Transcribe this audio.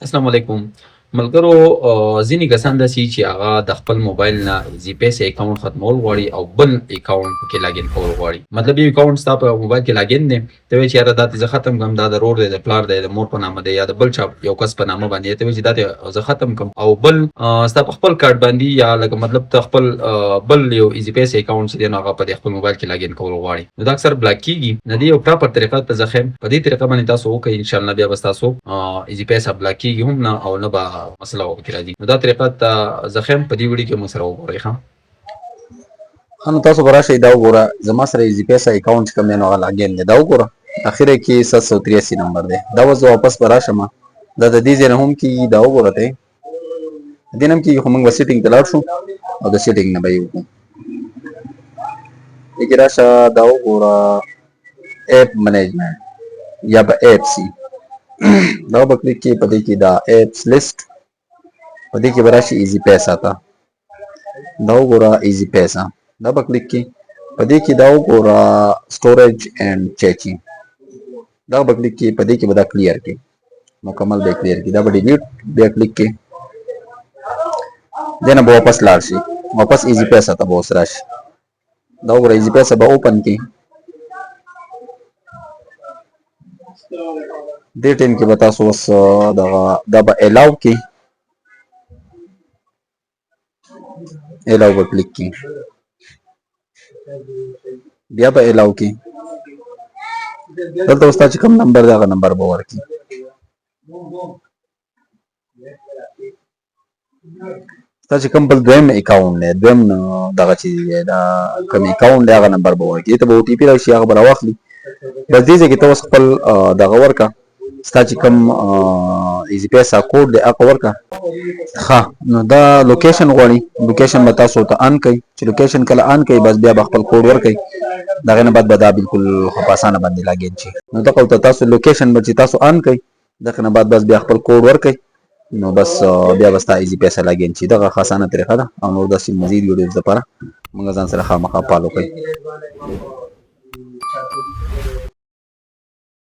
السلام علیکم ملګرو. ځینې کسان داسې چې هغه د خپل موبایل نه ایزي پیسې اکاونټ ختمول غواړي او بل اکاونټ کې لاګین کول غواړي. مطلب یو اکاونټ ستا په موبایل کې لاګین دی، ته وایې چې یاره دا دې زه ختم کړم، دا د رور دی، د پلار دی، د مور په نامه دی یا د بل چا یو کس په نامه باندې، ته وایې چې دا دې زه ختم کړم او بل ستا په خپل کارت باندې یا لکه مطلب ته خپل بل یو ایزي پیسې اکاونټ چې دی نو هغه په دې خپل موبایل کې لاګین کول غواړي، نو دا اکثر بلاک کیږي. د دې یو پراپر طریقه ته زه ښیم، په دې طریقه باندې تاسو وکړئ، ان شاء الله بیا به ستاسو ایزي پیسه بلاک کیږي هم نه او نه به مسله وکړي راځي. نو دا طریقه ته زه ښیم، په دې ویډیو کې مو سره وګورئ. ښه نو تاسو به راشئ دا وګوره، زما سره ایزي پیسه اکاونټ چې کوم دی نو هغه لاګین دی. دا وګوره اخره کې 783 نمبر دی. دا اوس زه واپس به راشم، دا د دې ځای نه هم کېږي. دا وګوره ته دې نه هم کېږي، خو موږ به سیټینګ ته لاړ شو او د سیټینګ نه به یې وکړو. دې کې راشه، دا وګوره ایپ منیجمنټ یا به ایپس دا به کلیک کې، په دې کې دا ایپس لیست، په دې کې به راشي ایزي پیسه ته. دا وګوره ایزي پیسه، دا به کلیک کې، په دې کې دا وګوره سټوریج اینڈ چیکینګ، دا به کلیک کې، په دې کې به دا کلیر کې مکمل به کلیر کې، دا به ډیلیټ بیا کلیک کې، دنه به واپس لاړ شي، واپس ایزي پیسه ته به اوس راشي. دا وګوره ایزي پیسه به اوپن کې، دې ټیم کې به تاسو اوس دا به الاو کې، الاو به کلیک کې، بیا به الاو کې، دلته اوس تا چې کوم نمبر دی هغه نمبر به ورکړي. تا چې کوم بل دویم اکاونټ دی، دویم دغه چې دی دا کوم اکاونټ دی هغه نمبر به ورکړي، ته به او ټي پي راشي هغه به راواخلي. بس دې ځای کې ته اوس خپل دغه ورکړه، ستا چې کوم ایزي پیسه کوډ دی هغه ورکړه. ښه نو دا لوکیشن غواړي، لوکیشن به تاسو ته آن کوي، چې لوکیشن کله آن کوي بس بیا به خپل کوډ ورکوي، د هغې نه بعد به دا بالکل په اسانه باندې لاګین شي. نو دغه ته تاسو لوکیشن به چې تاسو آن کوي، دغه نه بعد بس بیا خپل کوډ ورکوي، نو بس بیا به ستا ایزي پیسه لاګین شي. دغه ښه اسانه طریقه ده، او نور داسې مزید ویډیوز لپاره موږ ځان سره خامخا فالو کوئ.